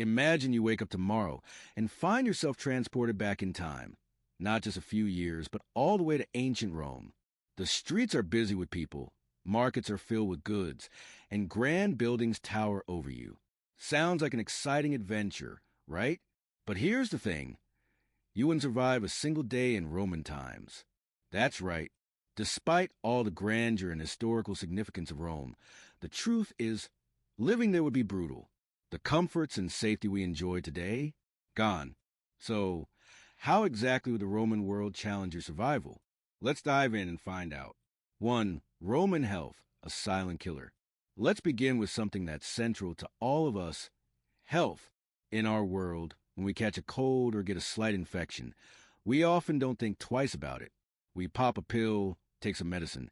Imagine you wake up tomorrow and find yourself transported back in time, not just a few years, but all the way to ancient Rome. The streets are busy with people, markets are filled with goods, and grand buildings tower over you. Sounds like an exciting adventure, right? But here's the thing. You wouldn't survive a single day in Roman times. That's right. Despite all the grandeur and historical significance of Rome, the truth is, living there would be brutal. The comforts and safety we enjoy today, gone. So, how exactly would the Roman world challenge your survival? Let's dive in and find out. 1. Roman health, a silent killer. Let's begin with something that's central to all of us, health. In our world, when we catch a cold or get a slight infection, we often don't think twice about it. We pop a pill, take some medicine,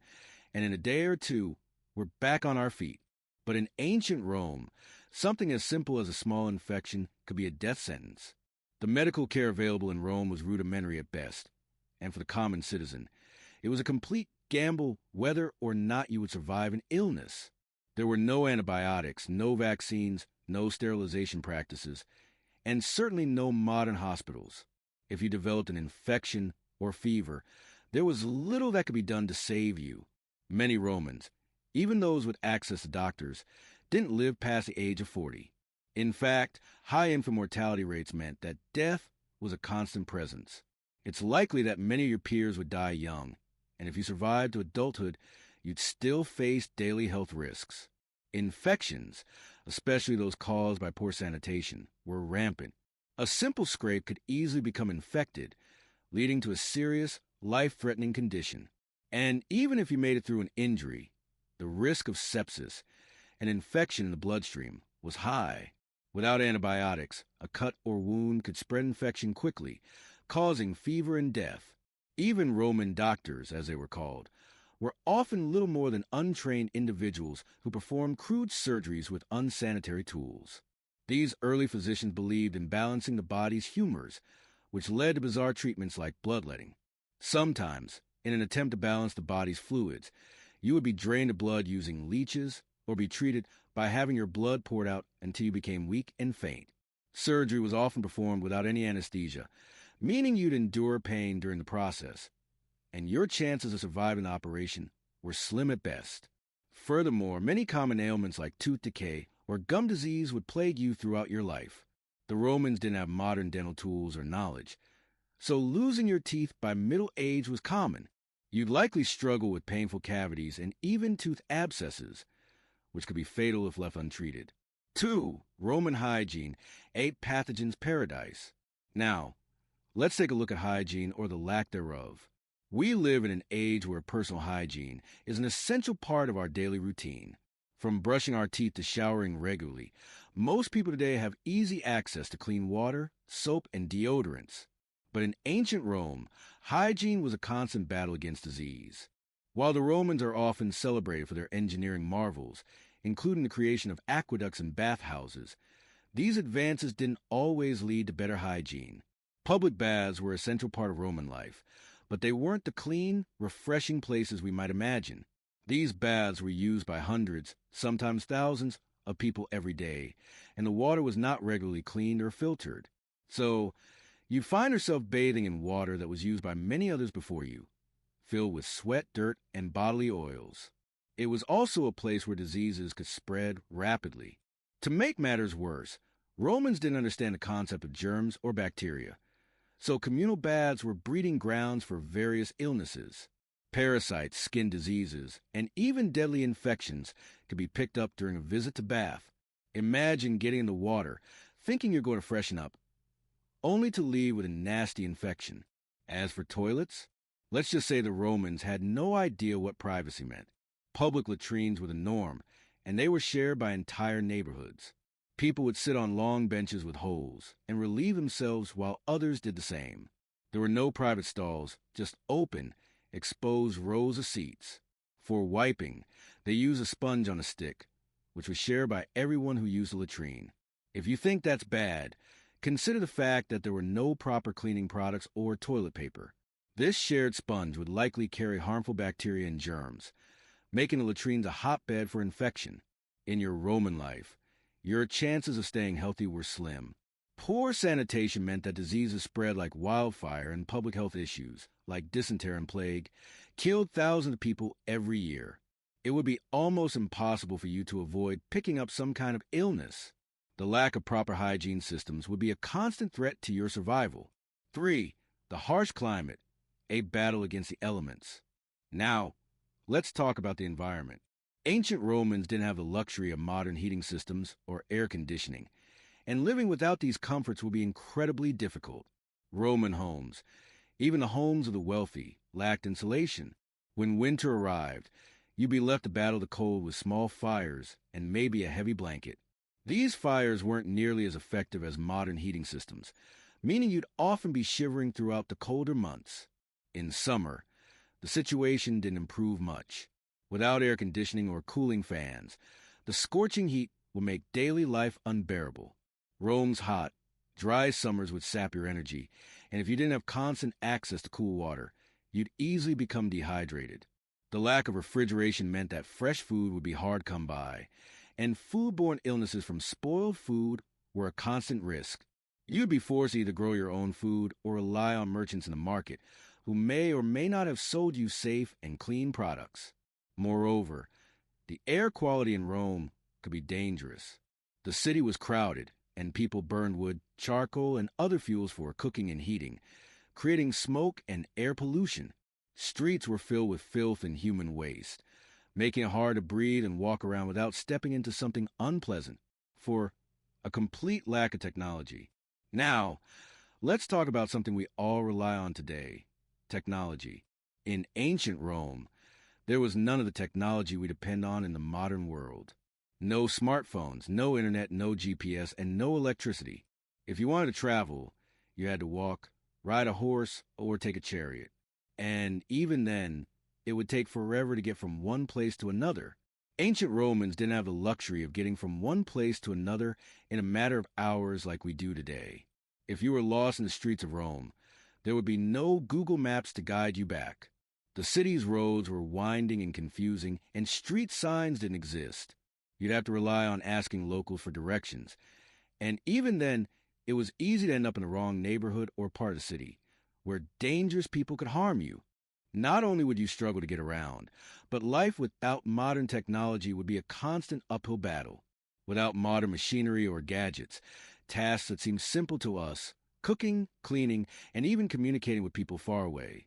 and in a day or two, we're back on our feet. But in ancient Rome, something as simple as a small infection could be a death sentence. The medical care available in Rome was rudimentary at best, and for the common citizen, it was a complete gamble whether or not you would survive an illness. There were no antibiotics, no vaccines, no sterilization practices, and certainly no modern hospitals. If you developed an infection or fever, there was little that could be done to save you. Many Romans, even those with access to doctors, didn't live past the age of 40. In fact, high infant mortality rates meant that death was a constant presence. It's likely that many of your peers would die young, and if you survived to adulthood, you'd still face daily health risks. Infections, especially those caused by poor sanitation, were rampant. A simple scrape could easily become infected, leading to a serious, life-threatening condition. And even if you made it through an injury, the risk of sepsis, an infection in the bloodstream, was high. Without antibiotics, a cut or wound could spread infection quickly, causing fever and death. Even Roman doctors, as they were called, were often little more than untrained individuals who performed crude surgeries with unsanitary tools. These early physicians believed in balancing the body's humors, which led to bizarre treatments like bloodletting. Sometimes, in an attempt to balance the body's fluids, you would be drained of blood using leeches or be treated by having your blood poured out until you became weak and faint. Surgery was often performed without any anesthesia, meaning you'd endure pain during the process, and your chances of surviving the operation were slim at best. Furthermore, many common ailments like tooth decay or gum disease would plague you throughout your life. The Romans didn't have modern dental tools or knowledge, so losing your teeth by middle age was common. You'd likely struggle with painful cavities and even tooth abscesses, which could be fatal if left untreated. 2. Roman hygiene, a pathogen's paradise. Now, let's take a look at hygiene or the lack thereof. We live in an age where personal hygiene is an essential part of our daily routine. From brushing our teeth to showering regularly, most people today have easy access to clean water, soap, and deodorants. But in ancient Rome, hygiene was a constant battle against disease. While the Romans are often celebrated for their engineering marvels, including the creation of aqueducts and bathhouses, these advances didn't always lead to better hygiene. Public baths were a central part of Roman life, but they weren't the clean, refreshing places we might imagine. These baths were used by hundreds, sometimes thousands, of people every day, and the water was not regularly cleaned or filtered. So, you'd find yourself bathing in water that was used by many others before you, filled with sweat, dirt, and bodily oils. It was also a place where diseases could spread rapidly. To make matters worse, Romans didn't understand the concept of germs or bacteria, so communal baths were breeding grounds for various illnesses. Parasites, skin diseases, and even deadly infections could be picked up during a visit to bath. Imagine getting in the water, thinking you're going to freshen up, only to leave with a nasty infection. As for toilets, let's just say the Romans had no idea what privacy meant. Public latrines were the norm, and they were shared by entire neighborhoods. People would sit on long benches with holes and relieve themselves while others did the same. There were no private stalls, just open, exposed rows of seats. For wiping, they used a sponge on a stick, which was shared by everyone who used the latrine. If you think that's bad, consider the fact that there were no proper cleaning products or toilet paper. This shared sponge would likely carry harmful bacteria and germs, making the latrines a hotbed for infection. In your Roman life, your chances of staying healthy were slim. Poor sanitation meant that diseases spread like wildfire, and public health issues, like dysentery and plague, killed thousands of people every year. It would be almost impossible for you to avoid picking up some kind of illness. The lack of proper hygiene systems would be a constant threat to your survival. 3. The harsh climate, a battle against the elements. Now, let's talk about the environment. Ancient Romans didn't have the luxury of modern heating systems or air conditioning, and living without these comforts would be incredibly difficult. Roman homes, even the homes of the wealthy, lacked insulation. When winter arrived, you'd be left to battle the cold with small fires and maybe a heavy blanket. These fires weren't nearly as effective as modern heating systems, meaning you'd often be shivering throughout the colder months. In summer, the situation didn't improve much. Without air conditioning or cooling fans, the scorching heat would make daily life unbearable. Rome's hot, dry summers would sap your energy, and if you didn't have constant access to cool water, you'd easily become dehydrated. The lack of refrigeration meant that fresh food would be hard come by, and foodborne illnesses from spoiled food were a constant risk. You'd be forced to either grow your own food or rely on merchants in the market, who may or may not have sold you safe and clean products. Moreover, the air quality in Rome could be dangerous. The city was crowded, and people burned wood, charcoal, and other fuels for cooking and heating, creating smoke and air pollution. Streets were filled with filth and human waste, making it hard to breathe and walk around without stepping into something unpleasant. For a complete lack of technology. Now, let's talk about something we all rely on today: technology. In ancient Rome, there was none of the technology we depend on in the modern world. No smartphones, no internet, no GPS, and no electricity. If you wanted to travel, you had to walk, ride a horse, or take a chariot. And even then, it would take forever to get from one place to another. Ancient Romans didn't have the luxury of getting from one place to another in a matter of hours like we do today. If you were lost in the streets of Rome, there would be no Google Maps to guide you back. The city's roads were winding and confusing, and street signs didn't exist. You'd have to rely on asking locals for directions. And even then, it was easy to end up in the wrong neighborhood or part of the city, where dangerous people could harm you. Not only would you struggle to get around, but life without modern technology would be a constant uphill battle. Without modern machinery or gadgets, tasks that seem simple to us, cooking, cleaning, and even communicating with people far away,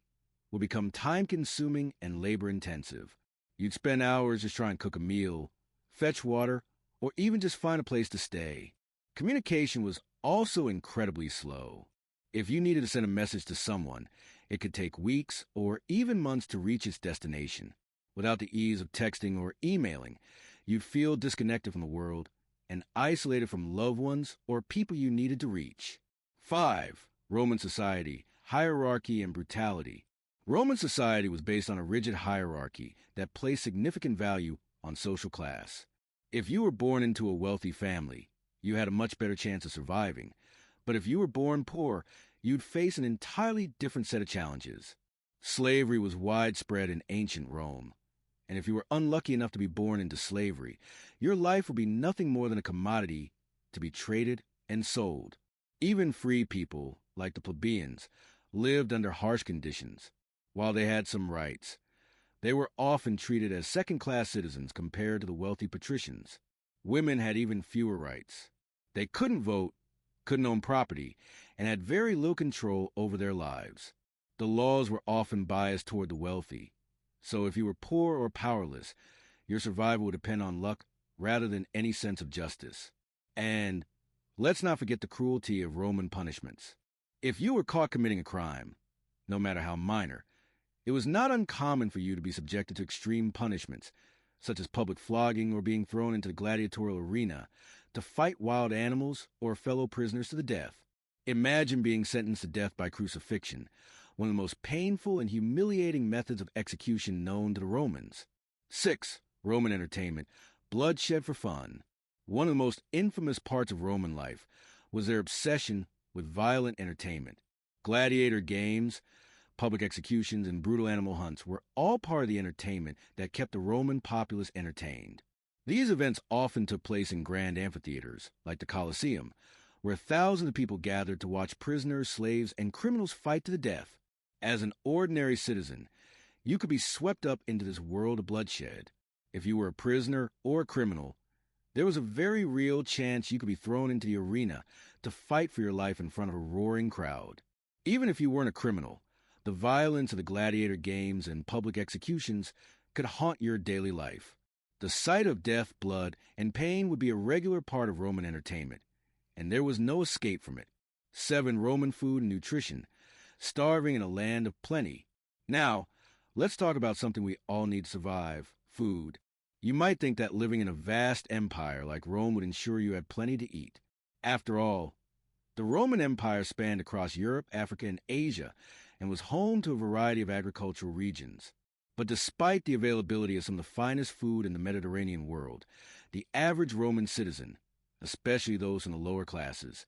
would become time-consuming and labor-intensive. You'd spend hours just trying to cook a meal, fetch water, or even just find a place to stay. Communication was also incredibly slow. If you needed to send a message to someone, it could take weeks or even months to reach its destination. Without the ease of texting or emailing, you'd feel disconnected from the world and isolated from loved ones or people you needed to reach. 5. Roman society, hierarchy, and brutality. Roman society was based on a rigid hierarchy that placed significant value on social class. If you were born into a wealthy family, you had a much better chance of surviving. But if you were born poor, you'd face an entirely different set of challenges. Slavery was widespread in ancient Rome, and if you were unlucky enough to be born into slavery, your life would be nothing more than a commodity to be traded and sold. Even free people, like the plebeians, lived under harsh conditions. While they had some rights, they were often treated as second-class citizens compared to the wealthy patricians. Women had even fewer rights. They couldn't vote, couldn't own property, and had very little control over their lives. The laws were often biased toward the wealthy, so if you were poor or powerless, your survival would depend on luck rather than any sense of justice. And let's not forget the cruelty of Roman punishments. If you were caught committing a crime, no matter how minor, it was not uncommon for you to be subjected to extreme punishments, such as public flogging or being thrown into the gladiatorial arena to fight wild animals or fellow prisoners to the death. Imagine being sentenced to death by crucifixion, one of the most painful and humiliating methods of execution known to the Romans. 6. Roman entertainment, bloodshed for fun. One of the most infamous parts of Roman life was their obsession with violent entertainment. Gladiator games, public executions, and brutal animal hunts were all part of the entertainment that kept the Roman populace entertained. These events often took place in grand amphitheaters, like the Colosseum, where thousands of people gathered to watch prisoners, slaves, and criminals fight to the death. As an ordinary citizen, you could be swept up into this world of bloodshed. If you were a prisoner or a criminal, there was a very real chance you could be thrown into the arena to fight for your life in front of a roaring crowd. Even if you weren't a criminal, the violence of the gladiator games and public executions could haunt your daily life. The sight of death, blood, and pain would be a regular part of Roman entertainment, and there was no escape from it. 7. Roman food and nutrition, starving in a land of plenty. Now, let's talk about something we all need to survive: food. You might think that living in a vast empire like Rome would ensure you had plenty to eat. After all, the Roman Empire spanned across Europe, Africa, and Asia, and was home to a variety of agricultural regions. But despite the availability of some of the finest food in the Mediterranean world, the average Roman citizen, especially those in the lower classes,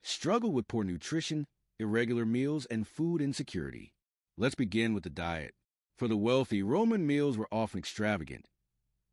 struggled with poor nutrition, irregular meals, and food insecurity. Let's begin with the diet. For the wealthy, Roman meals were often extravagant,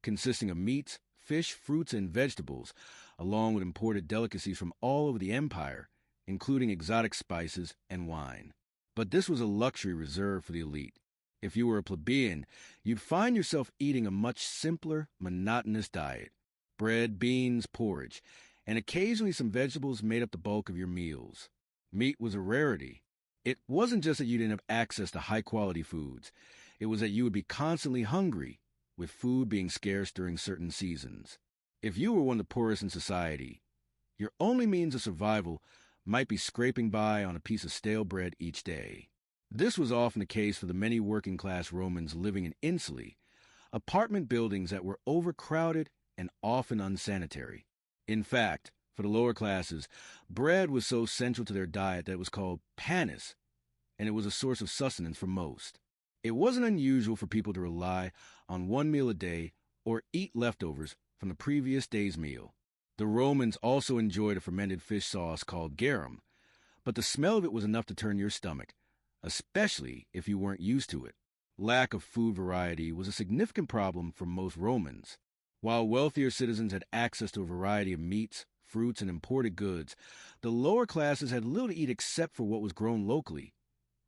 consisting of meats, fish, fruits, and vegetables, along with imported delicacies from all over the empire, including exotic spices and wine. But this was a luxury reserved for the elite. If you were a plebeian, you'd find yourself eating a much simpler, monotonous diet. Bread, beans, porridge, and occasionally some vegetables made up the bulk of your meals. Meat was a rarity. It wasn't just that you didn't have access to high-quality foods. It was that you would be constantly hungry, with food being scarce during certain seasons. If you were one of the poorest in society, your only means of survival might be scraping by on a piece of stale bread each day. This was often the case for the many working-class Romans living in insulae, apartment buildings that were overcrowded and often unsanitary. In fact, for the lower classes, bread was so central to their diet that it was called panis, and it was a source of sustenance for most. It wasn't unusual for people to rely on one meal a day or eat leftovers from the previous day's meal. The Romans also enjoyed a fermented fish sauce called garum, but the smell of it was enough to turn your stomach, especially if you weren't used to it. Lack of food variety was a significant problem for most Romans. While wealthier citizens had access to a variety of meats, fruits, and imported goods, the lower classes had little to eat except for what was grown locally,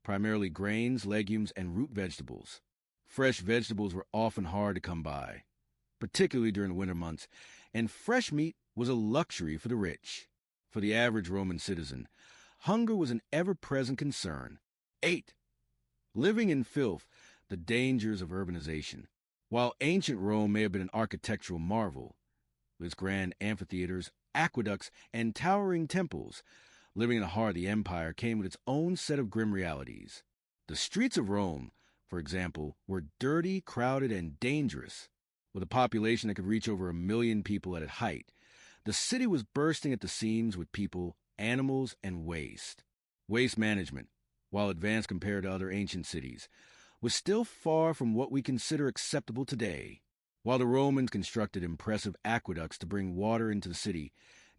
primarily grains, legumes, and root vegetables. Fresh vegetables were often hard to come by, particularly during the winter months, and fresh meat was a luxury for the rich. For the average Roman citizen, hunger was an ever-present concern. 8. Living in filth, the dangers of urbanization. While ancient Rome may have been an architectural marvel, with its grand amphitheaters, aqueducts, and towering temples, living in the heart of the empire came with its own set of grim realities. The streets of Rome, for example, were dirty, crowded, and dangerous. With a population that could reach over 1 million people at its height, the city was bursting at the seams with people, animals, and waste. Waste management, while advanced compared to other ancient cities, was still far from what we consider acceptable today. While the Romans constructed impressive aqueducts to bring water into the city,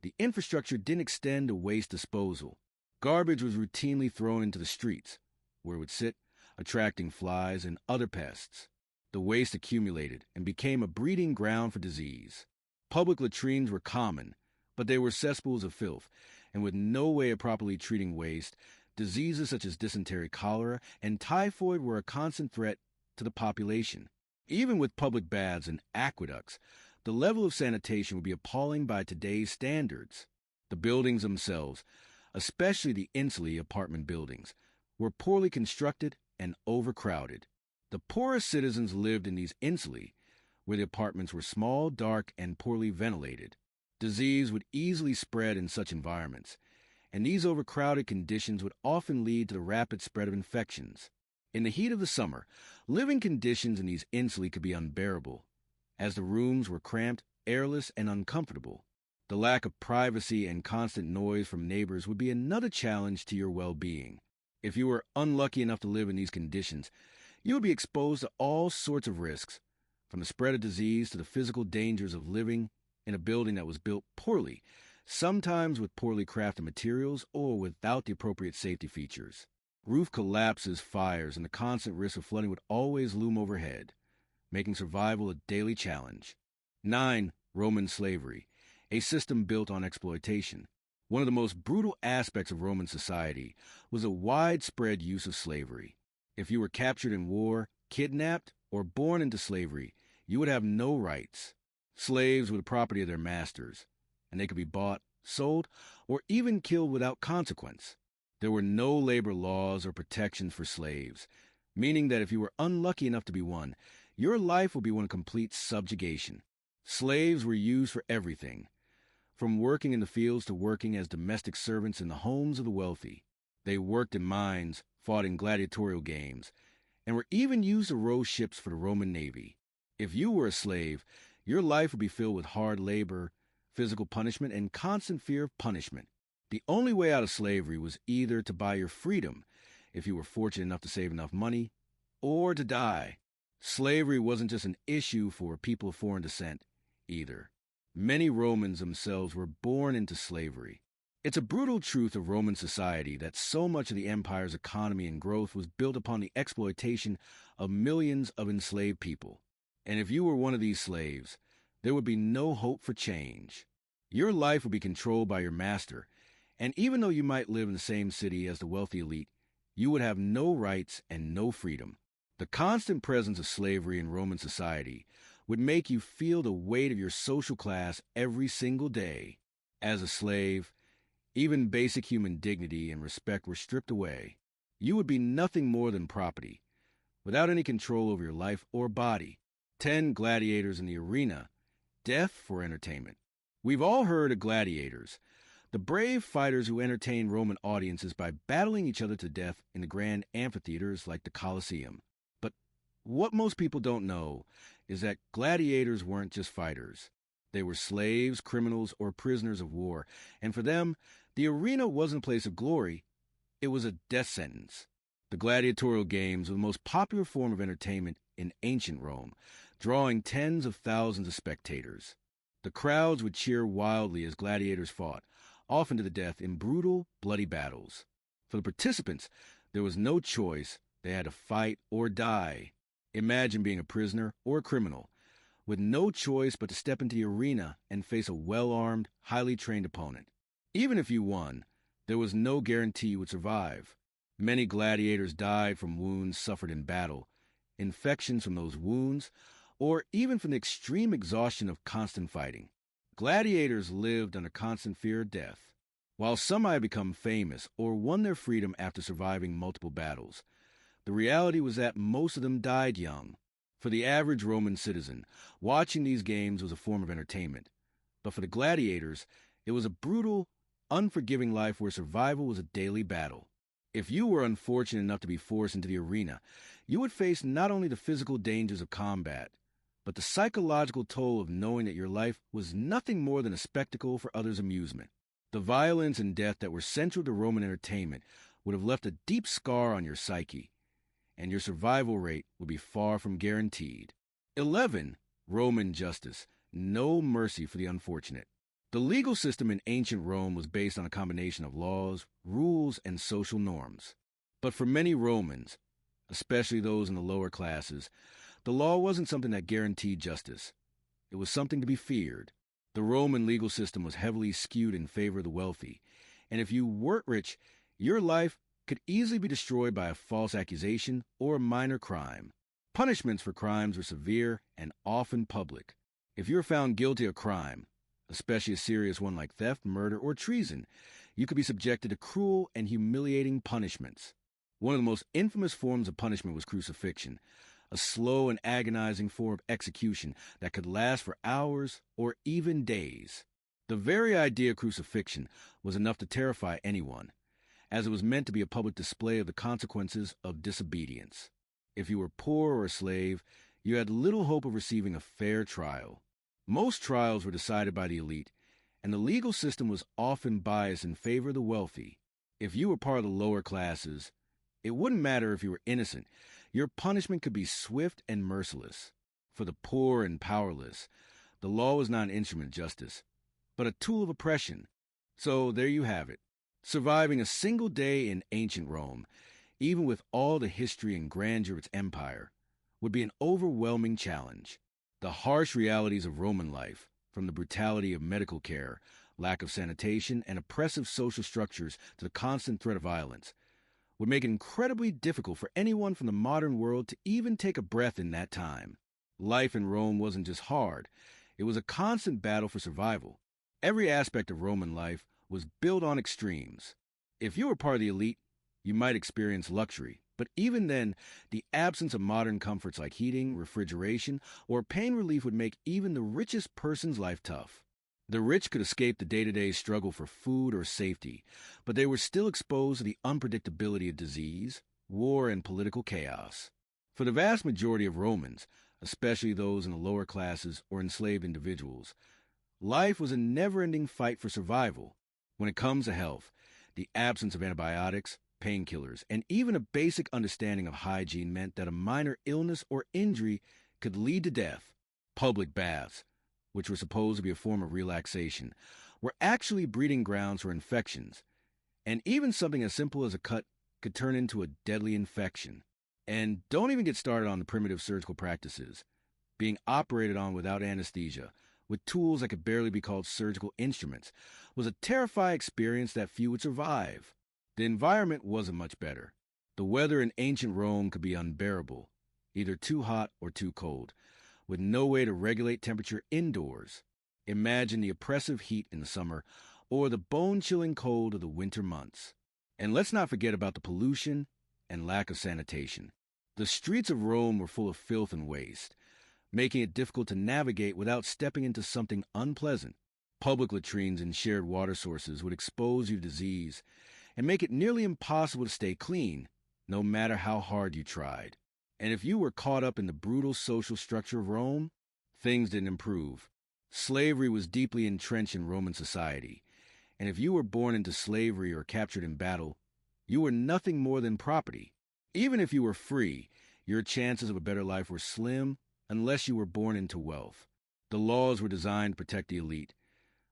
the infrastructure didn't extend to waste disposal. Garbage was routinely thrown into the streets, where it would sit, attracting flies and other pests. The waste accumulated and became a breeding ground for disease. Public latrines were common, but they were cesspools of filth, and with no way of properly treating waste, diseases such as dysentery, cholera, and typhoid were a constant threat to the population. Even with public baths and aqueducts, the level of sanitation would be appalling by today's standards. The buildings themselves, especially the insulae apartment buildings, were poorly constructed and overcrowded. The poorest citizens lived in these insulae, where the apartments were small, dark, and poorly ventilated. Disease would easily spread in such environments, and these overcrowded conditions would often lead to the rapid spread of infections. In the heat of the summer, living conditions in these insulae could be unbearable, as the rooms were cramped, airless, and uncomfortable. The lack of privacy and constant noise from neighbors would be another challenge to your well-being. If you were unlucky enough to live in these conditions, you would be exposed to all sorts of risks, from the spread of disease to the physical dangers of living in a building that was built poorly, sometimes with poorly crafted materials or without the appropriate safety features. Roof collapses, fires, and the constant risk of flooding would always loom overhead, making survival a daily challenge. 9. Roman slavery, a system built on exploitation. One of the most brutal aspects of Roman society was a widespread use of slavery. If you were captured in war, kidnapped, or born into slavery, you would have no rights. Slaves were the property of their masters, and they could be bought, sold, or even killed without consequence. There were no labor laws or protections for slaves, meaning that if you were unlucky enough to be one, your life would be one of complete subjugation. Slaves were used for everything, from working in the fields to working as domestic servants in the homes of the wealthy. They worked in mines, fought in gladiatorial games, and were even used to row ships for the Roman Navy. If you were a slave, your life would be filled with hard labor, physical punishment, and constant fear of punishment. The only way out of slavery was either to buy your freedom, if you were fortunate enough to save enough money, or to die. Slavery wasn't just an issue for people of foreign descent, either. Many Romans themselves were born into slavery. It's a brutal truth of Roman society that so much of the empire's economy and growth was built upon the exploitation of millions of enslaved people. And if you were one of these slaves, there would be no hope for change. Your life would be controlled by your master, and even though you might live in the same city as the wealthy elite, you would have no rights and no freedom. The constant presence of slavery in Roman society would make you feel the weight of your social class every single day. As a slave, even basic human dignity and respect were stripped away. You would be nothing more than property, without any control over your life or body. 10 gladiators in the arena, death for entertainment. We've all heard of gladiators, the brave fighters who entertain Roman audiences by battling each other to death in the grand amphitheaters like the Colosseum. But what most people don't know is that gladiators weren't just fighters. They were slaves, criminals, or prisoners of war, and for them, the arena wasn't a place of glory, it was a death sentence. The gladiatorial games were the most popular form of entertainment in ancient Rome, drawing tens of thousands of spectators. The crowds would cheer wildly as gladiators fought, often to the death in brutal, bloody battles. For the participants, there was no choice. They had to fight or die. Imagine being a prisoner or a criminal, with no choice but to step into the arena and face a well-armed, highly trained opponent. Even if you won, there was no guarantee you would survive. Many gladiators died from wounds suffered in battle, infections from those wounds, or even from the extreme exhaustion of constant fighting. Gladiators lived under constant fear of death. While some might become famous or won their freedom after surviving multiple battles, the reality was that most of them died young. For the average Roman citizen, watching these games was a form of entertainment. But for the gladiators, it was a brutal, unforgiving life where survival was a daily battle. If you were unfortunate enough to be forced into the arena, you would face not only the physical dangers of combat, but the psychological toll of knowing that your life was nothing more than a spectacle for others' amusement. The violence and death that were central to Roman entertainment would have left a deep scar on your psyche, and your survival rate would be far from guaranteed. 11. Roman justice. No mercy for the unfortunate. The legal system in ancient Rome was based on a combination of laws, rules, and social norms. But for many Romans, especially those in the lower classes, the law wasn't something that guaranteed justice. It was something to be feared. The Roman legal system was heavily skewed in favor of the wealthy, and if you weren't rich, your life could easily be destroyed by a false accusation or a minor crime. Punishments for crimes were severe and often public. If you were found guilty of crime, especially a serious one like theft, murder, or treason, you could be subjected to cruel and humiliating punishments. One of the most infamous forms of punishment was crucifixion, a slow and agonizing form of execution that could last for hours or even days. The very idea of crucifixion was enough to terrify anyone, as it was meant to be a public display of the consequences of disobedience. If you were poor or a slave, you had little hope of receiving a fair trial. Most trials were decided by the elite, and the legal system was often biased in favor of the wealthy. If you were part of the lower classes, it wouldn't matter if you were innocent. Your punishment could be swift and merciless. For the poor and powerless, the law was not an instrument of justice, but a tool of oppression. So there you have it. Surviving a single day in ancient Rome, even with all the history and grandeur of its empire, would be an overwhelming challenge. The harsh realities of Roman life, from the brutality of medical care, lack of sanitation, and oppressive social structures to the constant threat of violence, would make it incredibly difficult for anyone from the modern world to even take a breath in that time. Life in Rome wasn't just hard, it was a constant battle for survival. Every aspect of Roman life was built on extremes. If you were part of the elite, you might experience luxury, but even then, the absence of modern comforts like heating, refrigeration, or pain relief would make even the richest person's life tough. The rich could escape the day-to-day struggle for food or safety, but they were still exposed to the unpredictability of disease, war, and political chaos. For the vast majority of Romans, especially those in the lower classes or enslaved individuals, life was a never-ending fight for survival. When it comes to health, the absence of antibiotics, painkillers, and even a basic understanding of hygiene meant that a minor illness or injury could lead to death. Public baths, which were supposed to be a form of relaxation, were actually breeding grounds for infections, and even something as simple as a cut could turn into a deadly infection. And don't even get started on the primitive surgical practices. Being operated on without anesthesia, with tools that could barely be called surgical instruments, was a terrifying experience that few would survive. The environment wasn't much better. The weather in ancient Rome could be unbearable, either too hot or too cold, with no way to regulate temperature indoors. Imagine the oppressive heat in the summer or the bone-chilling cold of the winter months. And let's not forget about the pollution and lack of sanitation. The streets of Rome were full of filth and waste, making it difficult to navigate without stepping into something unpleasant. Public latrines and shared water sources would expose you to disease and make it nearly impossible to stay clean, no matter how hard you tried. And if you were caught up in the brutal social structure of Rome, things didn't improve. Slavery was deeply entrenched in Roman society, and if you were born into slavery or captured in battle, you were nothing more than property. Even if you were free, your chances of a better life were slim unless you were born into wealth. The laws were designed to protect the elite,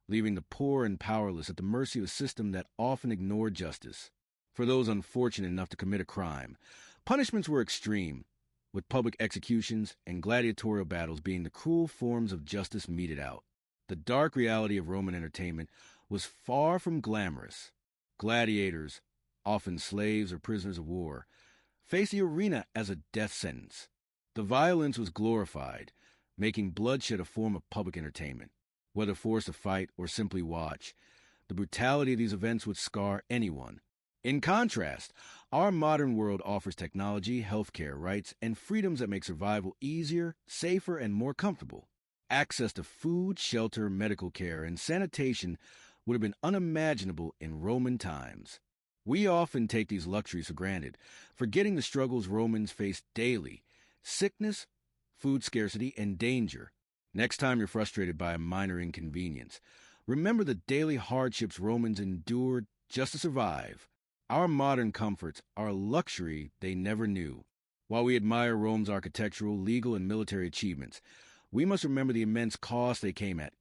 leaving the poor and powerless at the mercy of a system that often ignored justice. For those unfortunate enough to commit a crime, punishments were extreme, with public executions and gladiatorial battles being the cruel forms of justice meted out. The dark reality of Roman entertainment was far from glamorous. Gladiators, often slaves or prisoners of war, faced the arena as a death sentence. The violence was glorified, making bloodshed a form of public entertainment. Whether forced to fight or simply watch, the brutality of these events would scar anyone. In contrast, our modern world offers technology, healthcare, rights, and freedoms that make survival easier, safer, and more comfortable. Access to food, shelter, medical care, and sanitation would have been unimaginable in Roman times. We often take these luxuries for granted, forgetting the struggles Romans faced daily: sickness, food scarcity, and danger. Next time you're frustrated by a minor inconvenience, remember the daily hardships Romans endured just to survive. Our modern comforts are a luxury they never knew. While we admire Rome's architectural, legal, and military achievements, we must remember the immense cost they came at: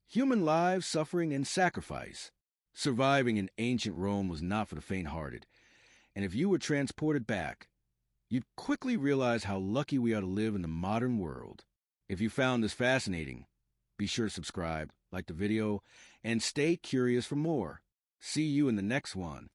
human lives, suffering, and sacrifice. Surviving in ancient Rome was not for the faint-hearted, and if you were transported back, you'd quickly realize how lucky we are to live in the modern world. If you found this fascinating, be sure to subscribe, like the video, and stay curious for more. See you in the next one.